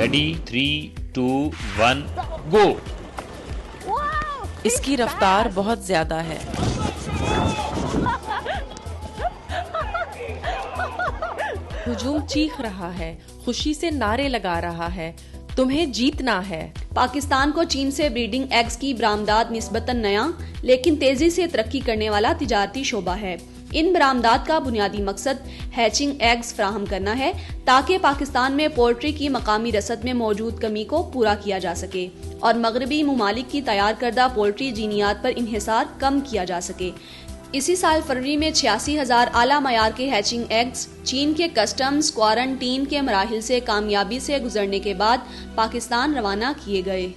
Ready 3 2 1 گو. اس کی رفتار بہت زیادہ ہے. ہجوم چیخ رہا ہے, خوشی سے نعرے لگا رہا ہے, تمہیں جیتنا ہے. پاکستان کو چین سے بریڈنگ ایگز کی برآمدات نسبتاً نیا لیکن تیزی سے ترقی کرنے والا تجارتی شعبہ ہے. ان برآمدات کا بنیادی مقصد ہیچنگ ایگز فراہم کرنا ہے تاکہ پاکستان میں پولٹری کی مقامی رسد میں موجود کمی کو پورا کیا جا سکے اور مغربی ممالک کی تیار کردہ پولٹری جینیات پر انحصار کم کیا جا سکے. اسی سال فروری میں 86,000 اعلیٰ معیار کے ہیچنگ ایگز چین کے کسٹمز کوارنٹین کے مراحل سے کامیابی سے گزرنے کے بعد پاکستان روانہ کیے گئے.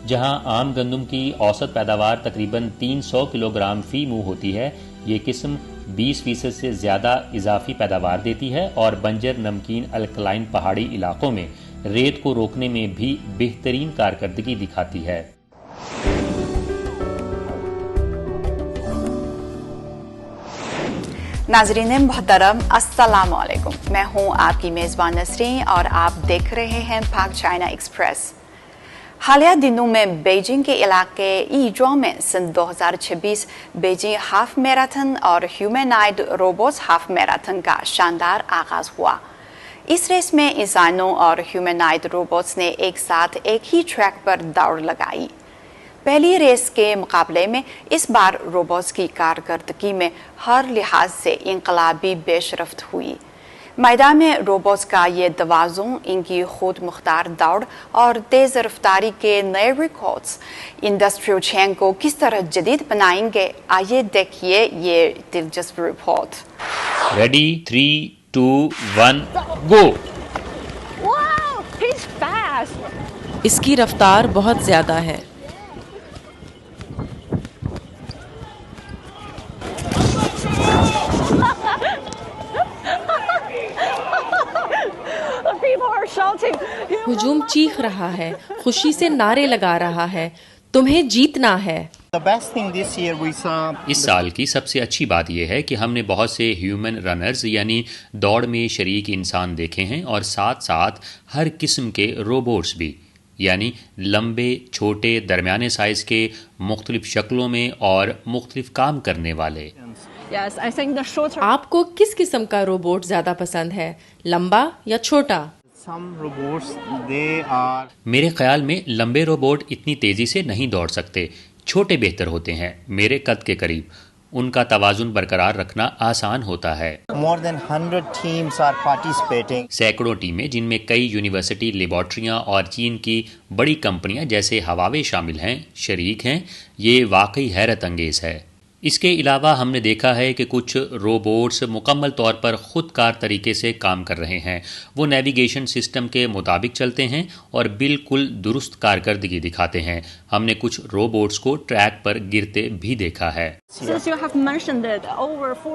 جہاں عام گندم کی اوسط پیداوار تقریباً 300 کلو گرام فی منہ ہوتی ہے, یہ قسم 20% سے زیادہ اضافی پیداوار دیتی ہے اور بنجر نمکین الکلائن پہاڑی علاقوں میں ریت کو روکنے میں بھی بہترین کارکردگی دکھاتی ہے. ناظرین محترم السلام علیکم, میں ہوں آپ کی میزبان نسرین اور آپ دیکھ رہے ہیں پاک چائنا ایکسپریس. حالیہ دنوں میں بیجنگ کے علاقے ایجو میں سن 2026 بیجنگ ہاف میراتھن اور ہیومنائڈ روبوٹس ہاف میراتھن کا شاندار آغاز ہوا. اس ریس میں انسانوں اور ہیومنائڈ روبوٹس نے ایک ساتھ ایک ہی ٹریک پر دوڑ لگائی. پہلی ریس کے مقابلے میں اس بار روبوٹس کی کارکردگی میں ہر لحاظ سے انقلابی پیش رفت ہوئی. میدان میں روبوٹس کا یہ توازن, ان کی خود مختار دوڑ اور تیز رفتاری کے نئے ریکارڈز انڈسٹریل چین کو کس طرح جدید بنائیں گے, آئیے دیکھیے یہ دلچسپ رپورٹ. ریڈی 3 2 1 گو. اس کی رفتار بہت زیادہ ہے. ہجوم چیخ رہا ہے, خوشی سے نعرے لگا رہا ہے, تمہیں جیتنا ہے. اس سال کی سب سے اچھی بات یہ ہے کہ ہم نے بہت سے ہیومن رنرز یعنی دوڑ میں شریک انسان دیکھے ہیں اور ساتھ ساتھ ہر قسم کے روبوٹس بھی, یعنی لمبے, چھوٹے, درمیانے سائز کے, مختلف شکلوں میں اور مختلف کام کرنے والے. آپ کو کس قسم کا روبوٹ زیادہ پسند ہے, لمبا یا چھوٹا؟ میرے خیال میں لمبے روبوٹ اتنی تیزی سے نہیں دوڑ سکتے, چھوٹے بہتر ہوتے ہیں, میرے قد کے قریب. ان کا توازن برقرار رکھنا آسان ہوتا ہے. سینکڑوں ٹیمیں جن میں کئی یونیورسٹی, لیبارٹریاں اور چین کی بڑی کمپنیاں جیسے ہواوے شامل ہیں, شریک ہیں. یہ واقعی حیرت انگیز ہے. اس کے علاوہ ہم نے دیکھا ہے کہ کچھ روبوٹس مکمل طور پر خود کار طریقے سے کام کر رہے ہیں. وہ نیویگیشن سسٹم کے مطابق چلتے ہیں اور بالکل درست کارکردگی دکھاتے ہیں. ہم نے کچھ روبوٹس کو ٹریک پر گرتے بھی دیکھا ہے.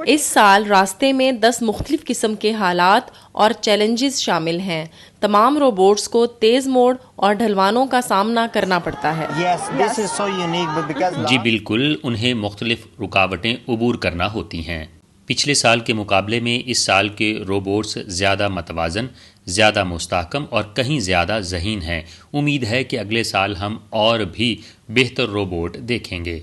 اس سال راستے میں 10 مختلف قسم کے حالات اور چیلنجز شامل ہیں. تمام روبوٹس کو تیز موڑ اور ڈھلوانوں کا سامنا کرنا پڑتا ہے. جی بالکل, انہیں مختلف رکاوٹیں عبور کرنا ہوتی ہیں. پچھلے سال کے مقابلے میں اس سال کے روبوٹس زیادہ متوازن, زیادہ مستحکم اور کہیں زیادہ ذہین ہیں. امید ہے کہ اگلے سال ہم اور بھی بہتر روبوٹ دیکھیں گے.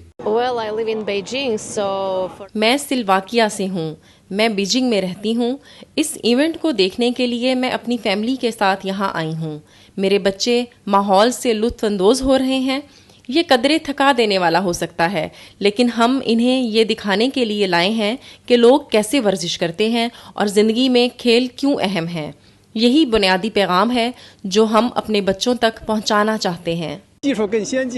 میں سلواکیہ سے ہوں. میں بیجنگ میں رہتی ہوں. اس ایونٹ کو دیکھنے کے لیے میں اپنی فیملی کے ساتھ یہاں آئی ہوں. میرے بچے ماحول سے لطف اندوز ہو رہے ہیں. یہ قدرے تھکا دینے والا ہو سکتا ہے, لیکن ہم انہیں یہ دکھانے کے لیے لائے ہیں کہ لوگ کیسے ورزش کرتے ہیں اور زندگی میں کھیل کیوں اہم ہیں. یہی بنیادی پیغام ہے جو ہم اپنے بچوں تک پہنچانا چاہتے ہیں.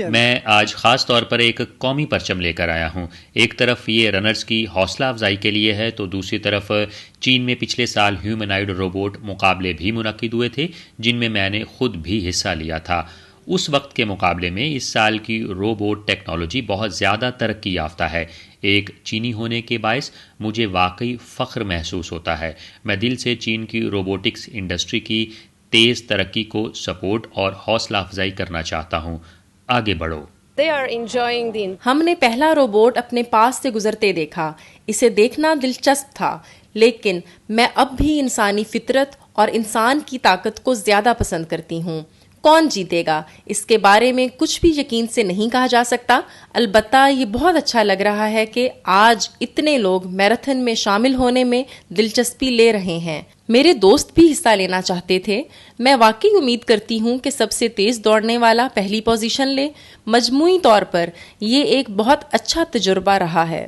میں آج خاص طور پر ایک قومی پرچم لے کر آیا ہوں. ایک طرف یہ رنرز کی حوصلہ افزائی کے لیے ہے تو دوسری طرف چین میں پچھلے سال ہیومنائڈ روبوٹ مقابلے بھی منعقد ہوئے تھے جن میں میں نے خود بھی حصہ لیا تھا. اس وقت کے مقابلے میں اس سال کی روبوٹ ٹیکنالوجی بہت زیادہ ترقی یافتہ ہے. ایک چینی ہونے کے باعث مجھے واقعی فخر محسوس ہوتا ہے. میں دل سے چین کی روبوٹکس انڈسٹری کی تیز ترقی کو سپورٹ اور حوصلہ افزائی کرنا چاہتا ہوں. آگے بڑھو. ہم نے پہلا روبوٹ اپنے پاس سے گزرتے دیکھا. اسے دیکھنا دلچسپ تھا, لیکن میں اب بھی انسانی فطرت اور انسان کی طاقت کو زیادہ پسند کرتی ہوں. کون جیتے گا اس کے بارے میں کچھ بھی یقین سے نہیں کہا جا سکتا، البتہ یہ بہت اچھا لگ رہا ہے کہ آج اتنے لوگ میراتھن میں شامل ہونے میں دلچسپی لے رہے ہیں۔ میرے دوست بھی حصہ لینا چاہتے تھے۔ میں واقعی امید کرتی ہوں کہ سب سے تیز دوڑنے والا پہلی پوزیشن لے۔ مجموعی طور پر یہ ایک بہت اچھا تجربہ رہا ہے۔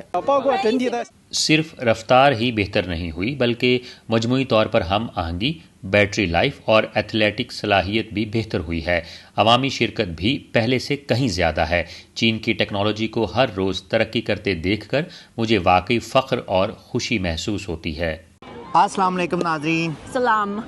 صرف رفتار ہی بہتر نہیں ہوئی بلکہ مجموعی طور پر ہم آہنگی، بیٹری لائف اور ایتھلیٹک صلاحیت بھی بہتر ہوئی ہے۔ عوامی شرکت بھی پہلے سے کہیں زیادہ ہے۔ چین کی ٹیکنالوجی کو ہر روز ترقی کرتے دیکھ کر مجھے واقعی فخر اور خوشی محسوس ہوتی ہے۔ السلام علیکم ناظرین۔ سلام۔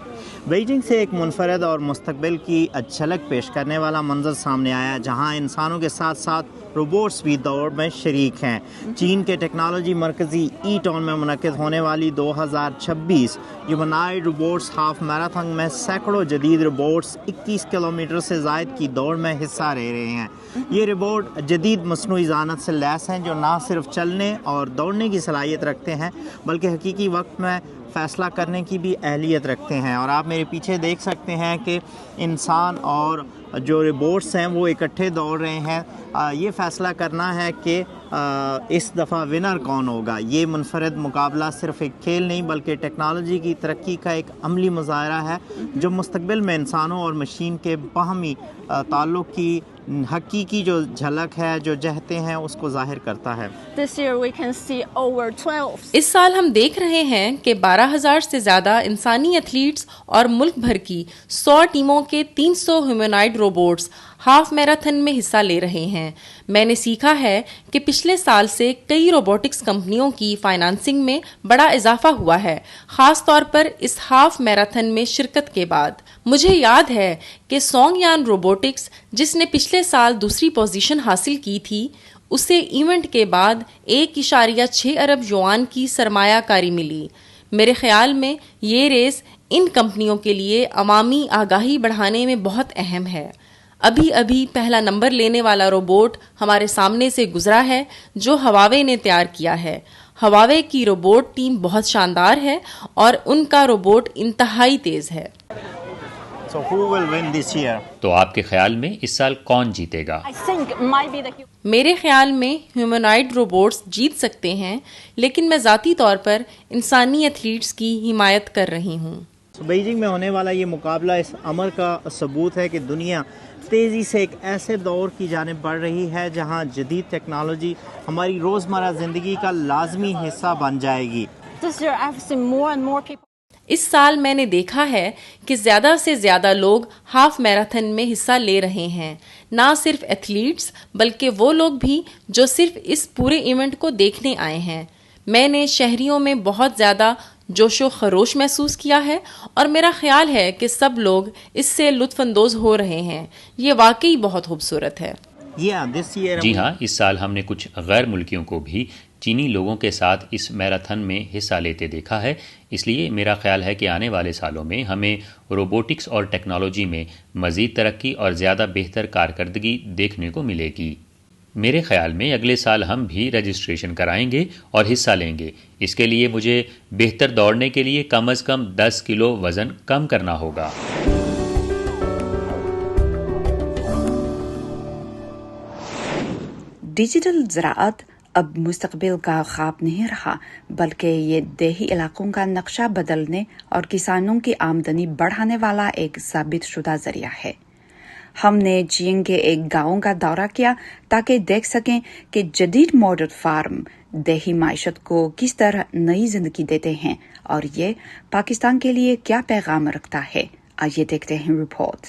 بیجنگ سے ایک منفرد اور مستقبل کی جھلک پیش کرنے والا منظر سامنے آیا جہاں انسانوں کے ساتھ ساتھ روبوٹس بھی دوڑ میں شریک ہیں۔ چین کے ٹیکنالوجی مرکزی ای ٹاؤن میں منعقد ہونے والی 2026 ہیومنائڈ روبوٹس ہاف میراتھن میں سینکڑوں جدید روبوٹس 21 کلومیٹر سے زائد کی دوڑ میں حصہ لے رہے ہیں۔ یہ روبوٹ جدید مصنوعی ذہانت سے لیس ہیں جو نہ صرف چلنے اور دوڑنے کی صلاحیت رکھتے ہیں بلکہ حقیقی وقت میں فیصلہ کرنے کی بھی اہلیت رکھتے ہیں۔ اور آپ میرے پیچھے دیکھ سکتے ہیں کہ انسان اور جو روبوٹس ہیں وہ اکٹھے دوڑ رہے ہیں۔ یہ فیصلہ کرنا ہے کہ اس دفعہ ونر کون ہوگا۔ یہ منفرد مقابلہ صرف ایک کھیل نہیں بلکہ ٹیکنالوجی کی ترقی کا ایک عملی مظاہرہ ہے جو مستقبل میں انسانوں اور مشین کے باہمی تعلق کی حقیقی جو جھلک ہے، جو جہتیں ہیں، اس کو ظاہر کرتا ہے۔ This year we can see over 12. اس سال ہم دیکھ رہے ہیں کہ 12,000 سے زیادہ انسانی ایتھلیٹس اور ملک بھر کی 100 ٹیموں کے 300 ہیومنائڈ روبوٹس ہاف میراتھن میں حصہ لے رہے ہیں۔ میں نے سیکھا ہے کہ پچھلے سال سے کئی روبوٹکس کمپنیوں کی فائنانسنگ میں بڑا اضافہ ہوا ہے، خاص طور پر اس ہاف میراتھن میں شرکت کے بعد۔ مجھے یاد ہے کہ سونگ یان روبوٹکس جس نے پچھلے سال دوسری پوزیشن حاصل کی تھی، اسے ایونٹ کے بعد 1.6 ارب یوان کی سرمایہ کاری ملی۔ میرے خیال میں یہ ریس ان کمپنیوں کے لیے عوامی آگاہی بڑھانے میں بہت اہم ہے۔ ابھی پہلا نمبر لینے والا روبوٹ ہمارے سامنے سے گزرا ہے جو ہواوے نے تیار کیا ہے۔ ہواوے کی روبوٹ ٹیم بہت شاندار ہے اور ان کا روبوٹ انتہائی تیز ہے۔ So who will win this year? تو آپ کے خیال میں اس سال کون جیتے گا؟ I think might be the میرے خیال میں ہیومنائڈ روبوٹس جیت سکتے ہیں، لیکن میں ذاتی طور پر انسانی ایتھلیٹس کی حمایت کر رہی ہوں۔ بیجنگ میں ہونے والا یہ مقابلہ اس امر کا ثبوت ہے کہ دنیا تیزی سے ایک ایسے دور کی جانب بڑھ رہی ہے جہاں جدید ٹیکنالوجی ہماری روزمرہ زندگی کا لازمی حصہ بن جائے گی۔ This year I've seen more and more people. اس سال میں نے دیکھا ہے کہ زیادہ سے زیادہ لوگ ہاف میراتھن میں حصہ لے رہے ہیں، نہ صرف ایتھلیٹس بلکہ وہ لوگ بھی جو صرف اس پورے ایونٹ کو دیکھنے آئے ہیں۔ میں نے شہریوں میں بہت زیادہ جوش و خروش محسوس کیا ہے اور میرا خیال ہے کہ سب لوگ اس سے لطف اندوز ہو رہے ہیں۔ یہ واقعی بہت خوبصورت ہے۔ جی ہاں، اس سال ہم نے کچھ غیر ملکیوں کو بھی چینی لوگوں کے ساتھ اس میراتھن میں حصہ لیتے دیکھا ہے۔ اس لیے میرا خیال ہے کہ آنے والے سالوں میں ہمیں روبوٹکس اور ٹیکنالوجی میں مزید ترقی اور زیادہ بہتر کارکردگی دیکھنے کو ملے گی۔ میرے خیال میں اگلے سال ہم بھی رجسٹریشن کرائیں گے اور حصہ لیں گے۔ اس کے لیے مجھے بہتر دوڑنے کے لیے کم از کم 10 کلو وزن کم کرنا ہوگا۔ ڈیجیٹل زراعت اب مستقبل کا خواب نہیں رہا بلکہ یہ دیہی علاقوں کا نقشہ بدلنے اور کسانوں کی آمدنی بڑھانے والا ایک ثابت شدہ ذریعہ ہے۔ ہم نے چین کے ایک گاؤں کا دورہ کیا تاکہ دیکھ سکیں کہ جدید ماڈل فارم دیہی معیشت کو کس طرح نئی زندگی دیتے ہیں اور یہ پاکستان کے لیے کیا پیغام رکھتا ہے۔ آئیے دیکھتے ہیں رپورٹ۔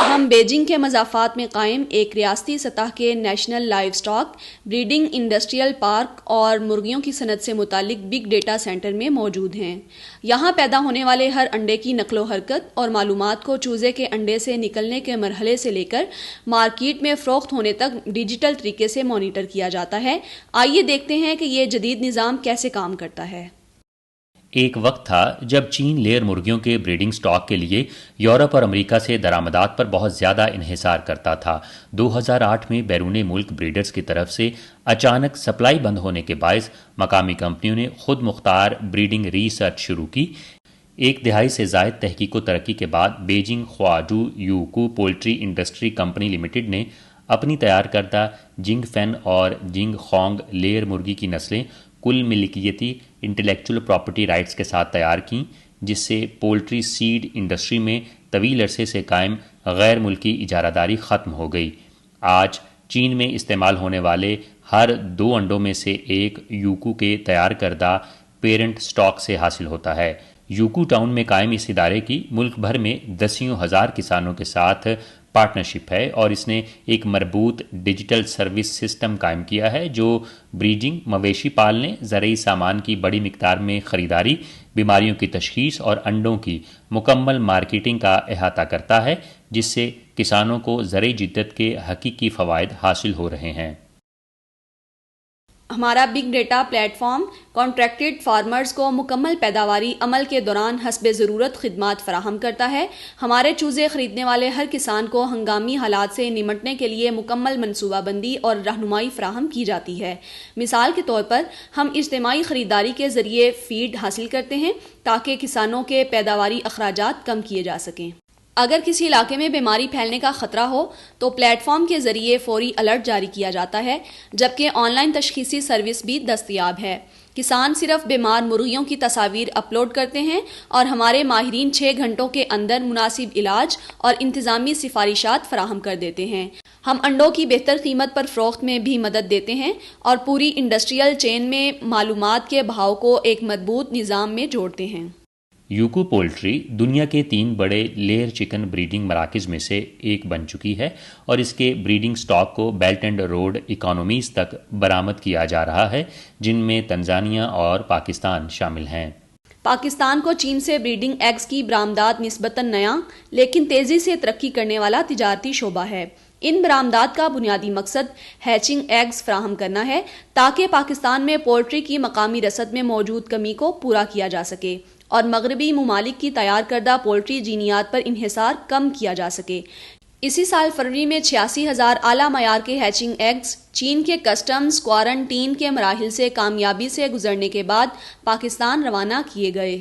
ہم بیجنگ کے مضافات میں قائم ایک ریاستی سطح کے national live stock breeding industrial park اور مرغیوں کی صنعت سے متعلق بگ ڈیٹا سینٹر میں موجود ہیں۔ یہاں پیدا ہونے والے ہر انڈے کی نقل و حرکت اور معلومات کو چوزے کے انڈے سے نکلنے کے مرحلے سے لے کر مارکیٹ میں فروخت ہونے تک ڈیجیٹل طریقے سے مانیٹر کیا جاتا ہے۔ آئیے دیکھتے ہیں کہ یہ جدید نظام کیسے کام کرتا ہے۔ ایک وقت تھا جب چین لیئر مرغیوں کے بریڈنگ سٹاک کے لیے یورپ اور امریکہ سے درآمدات پر بہت زیادہ انحصار کرتا تھا۔ 2008 میں بیرون ملک بریڈرز کی طرف سے اچانک سپلائی بند ہونے کے باعث مقامی کمپنیوں نے خود مختار بریڈنگ ریسرچ شروع کی۔ ایک دہائی سے زائد تحقیق و ترقی کے بعد بیجنگ خواڈو یوکو پولٹری انڈسٹری کمپنی لمیٹڈ نے اپنی تیار کردہ جنگ فین اور جنگ خونگ لیئر مرغی کی نسلیں کل ملکیتی انٹلیکچول پراپرٹی رائٹس کے ساتھ تیار کیں، جس سے پولٹری سیڈ انڈسٹری میں طویل عرصے سے قائم غیر ملکی اجارہ داری ختم ہو گئی۔ آج چین میں استعمال ہونے والے ہر 2 انڈوں میں سے ایک یوکو کے تیار کردہ پیرنٹ سٹاک سے حاصل ہوتا ہے۔ یوکو ٹاؤن میں قائم اس ادارے کی ملک بھر میں دسیوں ہزار کسانوں کے ساتھ پارٹنرشپ ہے اور اس نے ایک مربوط ڈیجیٹل سروس سسٹم قائم کیا ہے جو بریڈنگ، مویشی پالنے، زرعی سامان کی بڑی مقدار میں خریداری، بیماریوں کی تشخیص اور انڈوں کی مکمل مارکیٹنگ کا احاطہ کرتا ہے، جس سے کسانوں کو زرعی جدت کے حقیقی فوائد حاصل ہو رہے ہیں۔ ہمارا big data plate form contracted farmers کو مکمل پیداواری عمل کے دوران حسب ضرورت خدمات فراہم کرتا ہے۔ ہمارے چوزے خریدنے والے ہر کسان کو ہنگامی حالات سے نمٹنے کے لیے مکمل منصوبہ بندی اور رہنمائی فراہم کی جاتی ہے۔ مثال کے طور پر ہم اجتماعی خریداری کے ذریعے فیڈ حاصل کرتے ہیں تاکہ کسانوں کے پیداواری اخراجات کم کیے جا سکیں۔ اگر کسی علاقے میں بیماری پھیلنے کا خطرہ ہو تو پلیٹ فارم کے ذریعے فوری الرٹ جاری کیا جاتا ہے، جبکہ آن لائن تشخیصی سروس بھی دستیاب ہے۔ کسان صرف بیمار مرغیوں کی تصاویر اپلوڈ کرتے ہیں اور ہمارے ماہرین 6 گھنٹوں کے اندر مناسب علاج اور انتظامی سفارشات فراہم کر دیتے ہیں۔ ہم انڈوں کی بہتر قیمت پر فروخت میں بھی مدد دیتے ہیں اور پوری انڈسٹریل چین میں معلومات کے بہاؤ کو ایک مربوط نظام میں جوڑتے ہیں۔ یوکو پولٹری دنیا کے 3 بڑے لیئر چکن بریڈنگ مراکز میں سے ایک بن چکی ہے اور اس کے بریڈنگ سٹاک کو بیلٹ اینڈ روڈ اکانومیز تک برآمد کیا جا رہا ہے، جن میں تنزانیہ اور پاکستان شامل ہیں۔ پاکستان کو چین سے بریڈنگ ایگز کی برآمدات نسبتاً نیا لیکن تیزی سے ترقی کرنے والا تجارتی شعبہ ہے۔ ان برآمدات کا بنیادی مقصد ہیچنگ ایگز فراہم کرنا ہے تاکہ پاکستان میں پولٹری کی مقامی رسد میں موجود کمی کو پورا کیا جا سکے اور مغربی ممالک کی تیار کردہ پولٹری جینیات پر انحصار کم کیا جا سکے۔ اسی سال فروری میں 86,000 اعلیٰ معیار کے ہیچنگ ایگز چین کے کسٹمز کوارنٹین کے مراحل سے کامیابی سے گزرنے کے بعد پاکستان روانہ کیے گئے۔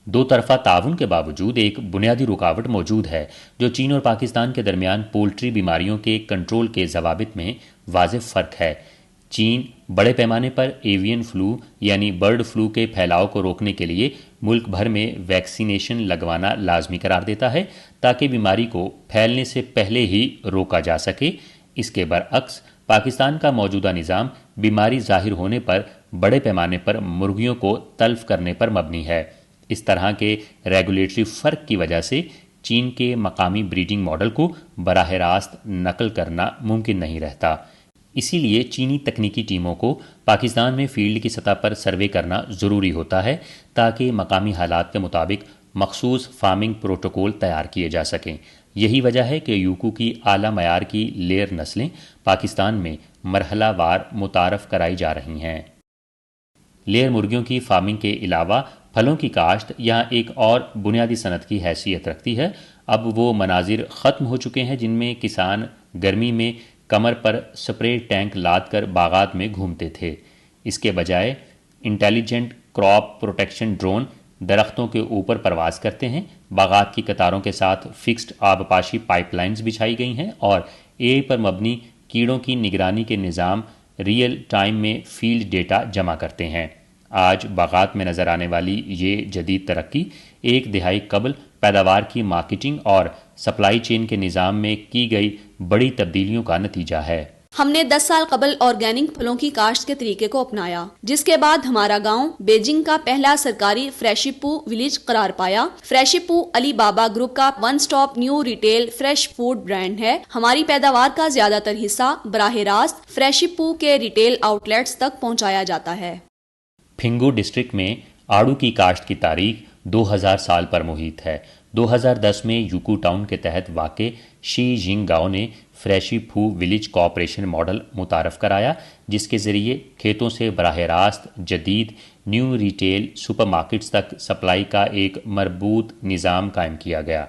2 طرفہ تعاون کے باوجود ایک بنیادی رکاوٹ موجود ہے جو چین اور پاکستان کے درمیان پولٹری بیماریوں کے کنٹرول کے ضوابط میں واضح فرق ہے۔ چین بڑے پیمانے پر ایوین فلو یعنی برڈ فلو کے پھیلاؤ کو روکنے کے لیے ملک بھر میں ویکسینیشن لگوانا لازمی قرار دیتا ہے تاکہ بیماری کو پھیلنے سے پہلے ہی روکا جا سکے۔ اس کے برعکس پاکستان کا موجودہ نظام بیماری ظاہر ہونے پر بڑے پیمانے پر مرغیوں کو تلف کرنے پر مبنی ہے۔ اس طرح کے ریگولیٹری فرق کی وجہ سے چین کے مقامی بریڈنگ ماڈل کو براہ راست نقل کرنا ممکن نہیں رہتا۔ اسی لیے چینی تکنیکی ٹیموں کو پاکستان میں فیلڈ کی سطح پر سروے کرنا ضروری ہوتا ہے تاکہ مقامی حالات کے مطابق مخصوص فارمنگ پروٹوکول تیار کیے جا سکیں۔ یہی وجہ ہے کہ یوکو کی اعلیٰ معیار کی لیئر نسلیں پاکستان میں مرحلہ وار متعارف کرائی جا رہی ہیں۔ لیئر مرغیوں کی فارمنگ کے علاوہ پھلوں کی کاشت یہاں ایک اور بنیادی صنعت کی حیثیت رکھتی ہے۔ اب وہ مناظر ختم ہو چکے ہیں جن میں کسان گرمی میں کمر پر سپرے ٹینک لاد کر باغات میں گھومتے تھے۔ اس کے بجائے انٹیلیجنٹ کراپ پروٹیکشن ڈرون درختوں کے اوپر پرواز کرتے ہیں، باغات کی قطاروں کے ساتھ فکسڈ آبپاشی پائپ لائنز بچھائی گئی ہیں اور اے پر مبنی کیڑوں کی نگرانی کے نظام ریئل ٹائم میں فیلڈ ڈیٹا جمع کرتے ہیں۔ آج باغات میں نظر آنے والی یہ جدید ترقی 1 دہائی قبل پیداوار کی مارکیٹنگ اور سپلائی چین کے نظام میں کی گئی بڑی تبدیلیوں کا نتیجہ ہے۔ ہم نے 10 سال قبل آرگینک پھلوں کی کاشت کے طریقے کو اپنایا، جس کے بعد ہمارا گاؤں بیجنگ کا پہلا سرکاری فریشی پو ولیج قرار پایا۔ فریشی پو علی بابا گروپ کا 1 stop new retail fresh food brand ہے۔ ہماری پیداوار کا زیادہ تر حصہ براہ راست فریشی پو کے ریٹیل آؤٹ لیٹس تک پہنچایا جاتا ہے۔ پھنگو ڈسٹرکٹ میں آڑو کی کاشت کی تاریخ 2000 سال پر محیط ہے۔ 2010 میں یوکو ٹاؤن کے تحت واقع شی جنگ گاؤں نے فریشی پھو ولیج کوآپریشن ماڈل متعارف کرایا، جس کے ذریعے کھیتوں سے براہ راست جدید نیو ریٹیل سپر مارکیٹس تک سپلائی کا ایک مربوط نظام قائم کیا گیا۔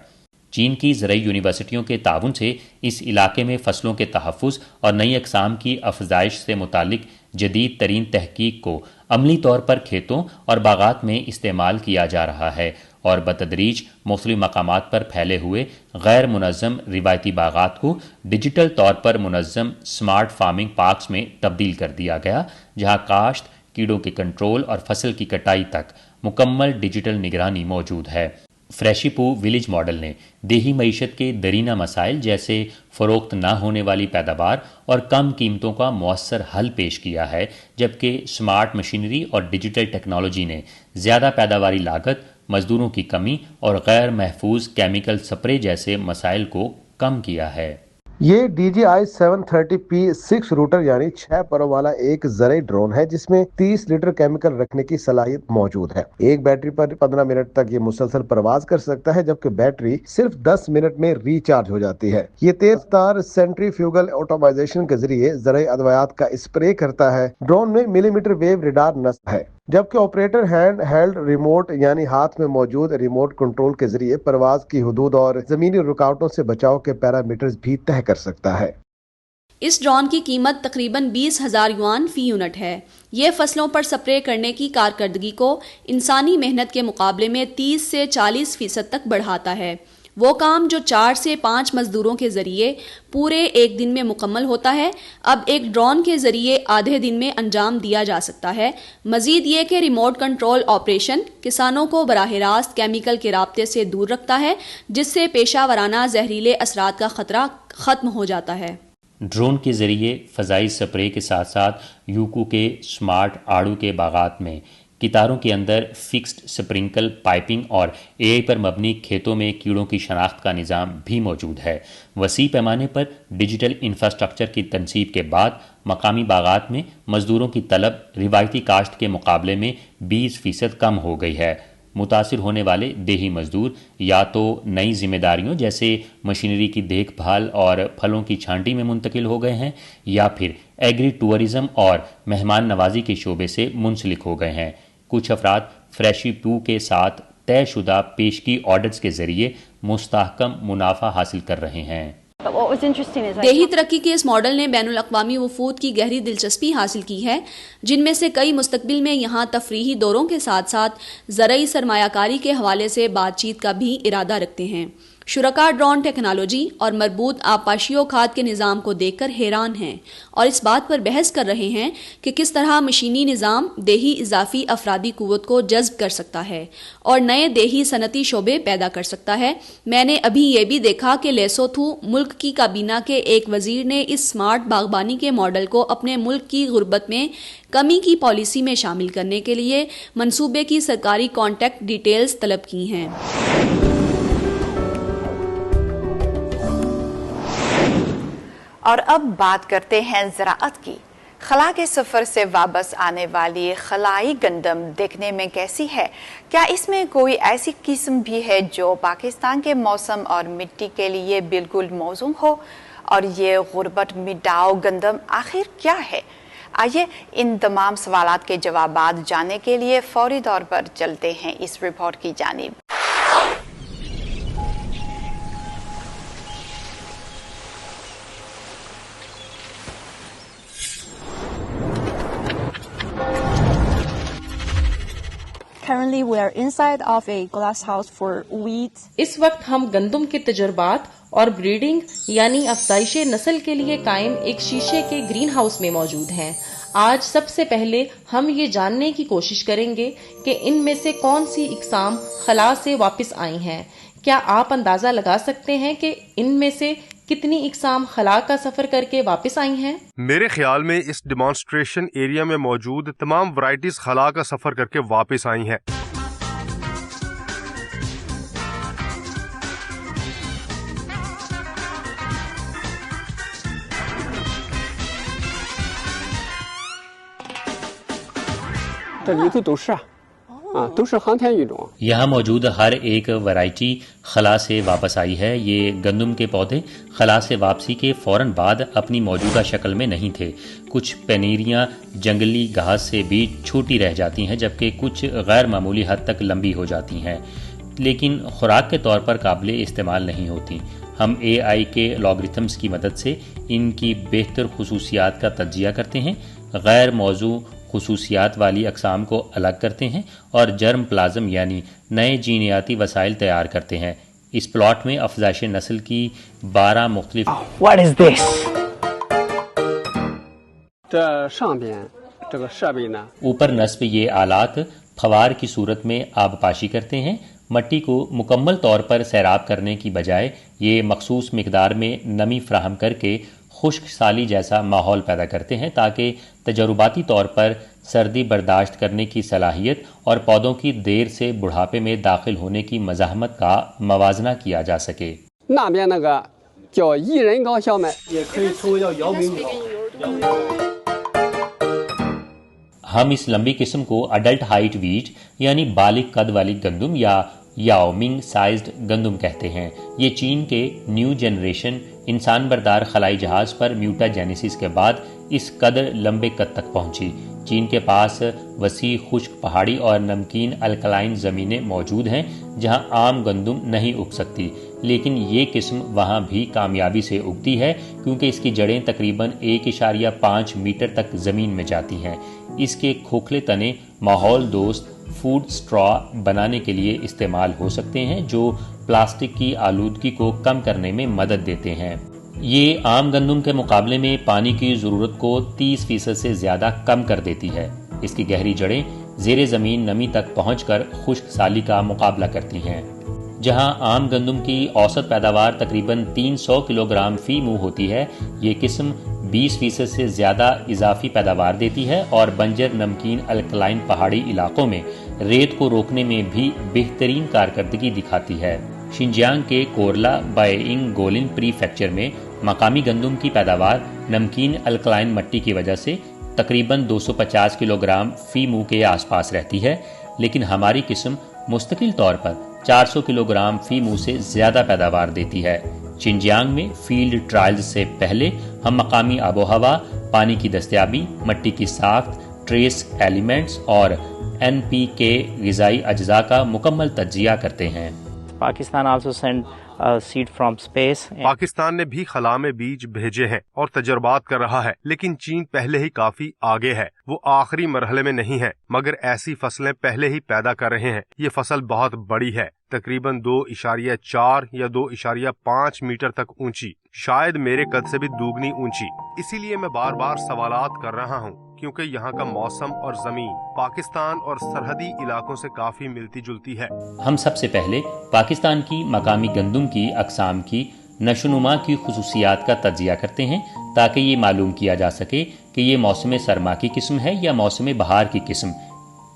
چین کی زرعی یونیورسٹیوں کے تعاون سے اس علاقے میں فصلوں کے تحفظ اور نئی اقسام کی افزائش سے متعلق جدید ترین تحقیق کو عملی طور پر کھیتوں اور باغات میں استعمال کیا جا رہا ہے۔ اور بتدریج مختلف مقامات پر پھیلے ہوئے غیر منظم روایتی باغات کو ڈیجیٹل طور پر منظم سمارٹ فارمنگ پارکس میں تبدیل کر دیا گیا، جہاں کاشت، کیڑوں کے کنٹرول اور فصل کی کٹائی تک مکمل ڈیجیٹل نگرانی موجود ہے۔ فریشی پو ولیج ماڈل نے دیہی معیشت کے درینہ مسائل جیسے فروخت نہ ہونے والی پیداوار اور کم قیمتوں کا مؤثر حل پیش کیا ہے، جبکہ سمارٹ مشینری اور ڈیجیٹل ٹیکنالوجی نے زیادہ پیداواری لاگت، مزدوروں کی کمی اور غیر محفوظ کیمیکل سپرے جیسے مسائل کو کم کیا ہے۔ یہ DJI 730P6 روٹر یعنی 6 پروں والا ایک زرعی ڈرون ہے جس میں 30 لیٹر کیمیکل رکھنے کی صلاحیت موجود ہے۔ ایک بیٹری پر 15 منٹ تک یہ مسلسل پرواز کر سکتا ہے، جبکہ بیٹری صرف 10 منٹ میں ریچارج ہو جاتی ہے۔ یہ تیز رفتار سینٹریفیوگل آٹومائزیشن کے ذریعے زرعی ادویات کا اسپرے کرتا ہے۔ ڈرون میں ملی میٹر ویو ریڈار نصب ہے، جبکہ آپریٹر ہینڈ ہیلڈ ریموٹ یعنی ہاتھ میں موجود ریموٹ کنٹرول کے ذریعے پرواز کی حدود اور زمینی رکاوٹوں سے بچاؤ کے پیرامیٹرز بھی طے کر سکتا ہے۔ اس ڈرون کی قیمت تقریباً 20,000 یوان فی یونٹ ہے۔ یہ فصلوں پر سپرے کرنے کی کارکردگی کو انسانی محنت کے مقابلے میں 30 سے 40% تک بڑھاتا ہے۔ وہ کام جو 4 سے 5 مزدوروں کے ذریعے پورے ایک دن میں مکمل ہوتا ہے، اب ایک ڈرون کے ذریعے آدھے دن میں انجام دیا جا سکتا ہے۔ مزید یہ کہ ریموٹ کنٹرول آپریشن کسانوں کو براہ راست کیمیکل کے رابطے سے دور رکھتا ہے، جس سے پیشہ ورانہ زہریلے اثرات کا خطرہ ختم ہو جاتا ہے۔ ڈرون کے ذریعے فضائی سپرے کے ساتھ ساتھ یوکو کے سمارٹ آڑو کے باغات میں کتاروں کے اندر فکسڈ سپرنکل پائپنگ اور AI پر مبنی کھیتوں میں کیڑوں کی شناخت کا نظام بھی موجود ہے۔ وسیع پیمانے پر ڈیجیٹل انفراسٹرکچر کی تنصیب کے بعد مقامی باغات میں مزدوروں کی طلب روایتی کاشت کے مقابلے میں 20% کم ہو گئی ہے۔ متاثر ہونے والے دیہی مزدور یا تو نئی ذمہ داریوں جیسے مشینری کی دیکھ بھال اور پھلوں کی چھانٹی میں منتقل ہو گئے ہیں، یا پھر ایگری ٹورزم اور مہمان نوازی کے شعبے سے منسلک ہو گئے ہیں۔ کچھ افراد فریشی پو کے ساتھ طے شدہ پیشگی آرڈرز کے ذریعے مستحکم منافع حاصل کر رہے ہیں۔ دیہی ترقی کے اس ماڈل نے بین الاقوامی وفود کی گہری دلچسپی حاصل کی ہے، جن میں سے کئی مستقبل میں یہاں تفریحی دوروں کے ساتھ ساتھ زرعی سرمایہ کاری کے حوالے سے بات چیت کا بھی ارادہ رکھتے ہیں۔ شرکاء ڈرون ٹیکنالوجی اور مربوط آبپاشی و کھاد کے نظام کو دیکھ کر حیران ہیں اور اس بات پر بحث کر رہے ہیں کہ کس طرح مشینی نظام دیہی اضافی افرادی قوت کو جذب کر سکتا ہے اور نئے دیہی صنعتی شعبے پیدا کر سکتا ہے۔ میں نے ابھی یہ بھی دیکھا کہ لیسوتھو ملک کی کابینہ کے ایک وزیر نے اس سمارٹ باغبانی کے ماڈل کو اپنے ملک کی غربت میں کمی کی پالیسی میں شامل کرنے کے لیے منصوبے کی سرکاری کانٹیکٹ ڈیٹیلز طلب کی ہیں۔ اور اب بات کرتے ہیں زراعت کی۔ خلا کے سفر سے واپس آنے والی خلائی گندم دیکھنے میں کیسی ہے؟ کیا اس میں کوئی ایسی قسم بھی ہے جو پاکستان کے موسم اور مٹی کے لیے بالکل موزوں ہو؟ اور یہ غربت مٹاؤ گندم آخر کیا ہے؟ آئیے ان تمام سوالات کے جوابات جاننے کے لیے فوری طور پر چلتے ہیں اس رپورٹ کی جانب۔ Currently, we are inside of a glass house for wheat. اس وقت ہم گندم کے تجربات اور بریڈنگ یعنی افزائش نسل کے لیے قائم ایک شیشے کے گرین ہاؤس میں موجود ہیں۔ آج سب سے پہلے ہم یہ جاننے کی کوشش کریں گے کہ ان میں سے کون سی اقسام خلا سے واپس آئی ہیں۔ کیا آپ اندازہ لگا سکتے ہیں کہ ان میں سے کتنی اقسام خلا کا سفر کر کے واپس آئی ہیں؟ میرے خیال میں اس ڈیمانسٹریشن ایریا میں موجود تمام ورائٹیز خلا کا سفر کر کے واپس آئی ہیں۔ یہاں موجود ہر ایک ورائٹی خلا سے واپس آئی ہے۔ یہ گندم کے پودے خلا سے واپسی کے فوراً بعد اپنی موجودہ شکل میں نہیں تھے۔ کچھ پنیریاں جنگلی گھاس سے بھی چھوٹی رہ جاتی ہیں، جبکہ کچھ غیر معمولی حد تک لمبی ہو جاتی ہیں، لیکن خوراک کے طور پر قابل استعمال نہیں ہوتی۔ ہم AI کے لاگرتھمز کی مدد سے ان کی بہتر خصوصیات کا تجزیہ کرتے ہیں۔ غیر موزوں خصوصیات والی اقسام کو الگ کرتے ہیں اور جرم پلازم یعنی نئے جینیاتی وسائل تیار کرتے ہیں۔ اس پلاٹ میں افزائش نسل کی 12 مختلف اوپر نصب یہ آلات پھوار کی صورت میں آب پاشی کرتے ہیں۔ مٹی کو مکمل طور پر سیراب کرنے کی بجائے یہ مخصوص مقدار میں نمی فراہم کر کے خشک سالی جیسا ماحول پیدا کرتے ہیں تاکہ تجرباتی طور پر سردی برداشت کرنے کی صلاحیت اور پودوں کی دیر سے بڑھاپے میں داخل ہونے کی مزاحمت کا موازنہ کیا جا سکے۔ ہم اس لمبی قسم کو اڈلٹ ہائٹ ویٹ یعنی بالغ قد والی گندم یا یاؤمنگ سائزڈ گندم کہتے ہیں۔ یہ چین کے نیو جنریشن انسان بردار خلائی جہاز پر میوٹا جینیسس کے بعد اس قدر لمبے قد تک پہنچی۔ چین کے پاس وسیع خشک پہاڑی اور نمکین الکلائن زمینیں موجود ہیں جہاں عام گندم نہیں اگ سکتی، لیکن یہ قسم وہاں بھی کامیابی سے اگتی ہے کیونکہ اس کی جڑیں تقریباً 1.5 میٹر تک زمین میں جاتی ہیں۔ اس کے کھوکھلے تنے ماحول دوست فوڈ سٹرا بنانے کے لیے استعمال ہو سکتے ہیں جو پلاسٹک کی آلودگی کو کم کرنے میں مدد دیتے ہیں۔ یہ عام گندم کے مقابلے میں پانی کی ضرورت کو 30% سے زیادہ کم کر دیتی ہے۔ اس کی گہری جڑیں زیر زمین نمی تک پہنچ کر خشک سالی کا مقابلہ کرتی ہیں۔ جہاں عام گندم کی اوسط پیداوار تقریباً 300 کلو گرام فی منہ ہوتی ہے، یہ قسم 20% سے زیادہ اضافی پیداوار دیتی ہے اور بنجر نمکین الکلائن پہاڑی علاقوں میں ریت کو روکنے میں بھی بہترین کارکردگی دکھاتی ہے۔ شنجیانگ کے کورلا بائینگ گولن پری فیکچر میں مقامی گندم کی پیداوار نمکین الکلائن مٹی کی وجہ سے تقریباً 250 کلو گرام فی منہ کے آس پاس رہتی ہے، لیکن ہماری قسم مستقل طور پر 400 کلو گرام فی منہ سے زیادہ پیداوار دیتی ہے۔ شنجیانگ میں فیلڈ ٹرائلز سے پہلے ہم مقامی آب و ہوا، پانی کی دستیابی، مٹی کی ساخت، ٹریس ایلیمنٹس اور NPK غذائی اجزاء کا مکمل تجزیہ کرتے ہیں۔ Pakistan also send seed from space. Pakistan نے بھی خلا میں بیج بھیجے ہیں اور تجربات کر رہا ہے، لیکن چین پہلے ہی کافی آگے ہے۔ وہ آخری مرحلے میں نہیں ہے، مگر ایسی فصلیں پہلے ہی پیدا کر رہے ہیں۔ یہ فصل بہت بڑی ہے، تقریباً 2.4 یا 2.5 میٹر تک اونچی، شاید میرے قد سے بھی دوگنی اونچی۔ اسی لیے میں بار بار سوالات کر رہا ہوں کیونکہ یہاں کا موسم اور زمین پاکستان اور سرحدی علاقوں سے کافی ملتی جلتی ہے۔ ہم سب سے پہلے پاکستان کی مقامی گندم کی اقسام کی نشوونما کی خصوصیات کا تجزیہ کرتے ہیں تاکہ یہ معلوم کیا جا سکے کہ یہ موسم سرما کی قسم ہے یا موسم بہار کی قسم۔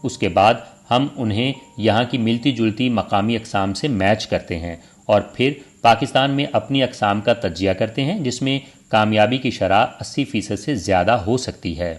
اس کے بعد ہم انہیں یہاں کی ملتی جلتی مقامی اقسام سے میچ کرتے ہیں اور پھر پاکستان میں اپنی اقسام کا تجزیہ کرتے ہیں جس میں کامیابی کی شرح 80% سے زیادہ ہو سکتی ہے۔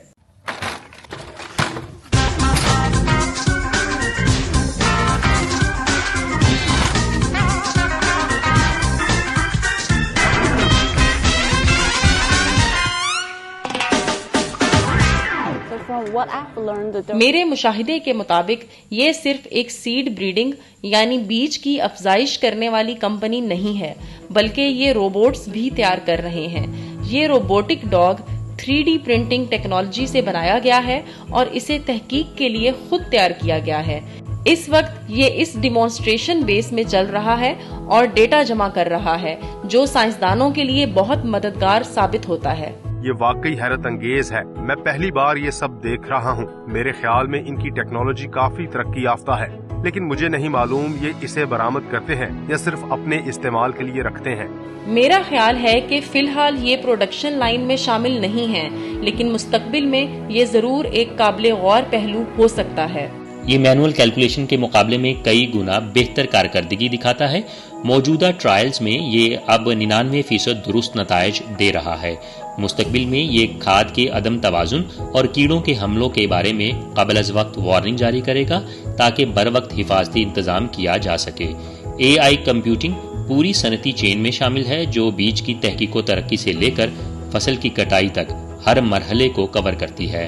میرے مشاہدے کے مطابق یہ صرف ایک سیڈ بریڈنگ یعنی بیج کی افزائش کرنے والی کمپنی نہیں ہے، بلکہ یہ روبوٹس بھی تیار کر رہے ہیں۔ یہ robotic dog 3D printing technology سے بنایا گیا ہے اور اسے تحقیق کے لیے خود تیار کیا گیا ہے۔ اس وقت یہ اس ڈیمونسٹریشن بیس میں چل رہا ہے اور ڈیٹا جمع کر رہا ہے جو سائنسدانوں کے لیے بہت مددگار ثابت ہوتا ہے۔ یہ واقعی حیرت انگیز ہے، میں پہلی بار یہ سب دیکھ رہا ہوں۔ میرے خیال میں ان کی ٹیکنالوجی کافی ترقی یافتہ ہے، لیکن مجھے نہیں معلوم یہ اسے برآمد کرتے ہیں یا صرف اپنے استعمال کے لیے رکھتے ہیں۔ میرا خیال ہے کہ فی الحال یہ پروڈکشن لائن میں شامل نہیں ہیں، لیکن مستقبل میں یہ ضرور ایک قابل غور پہلو ہو سکتا ہے۔ یہ مینول کیلکولیشن کے مقابلے میں کئی گنا بہتر کارکردگی دکھاتا ہے۔ موجودہ ٹرائلز میں یہ اب 99% درست نتائج دے رہا ہے۔ مستقبل میں یہ کھاد کے عدم توازن اور کیڑوں کے حملوں کے بارے میں قبل از وقت وارننگ جاری کرے گا تاکہ بر وقت حفاظتی انتظام کیا جا سکے۔ AI کمپیوٹنگ پوری صنعتی چین میں شامل ہے جو بیج کی تحقیق و ترقی سے لے کر فصل کی کٹائی تک ہر مرحلے کو کور کرتی ہے۔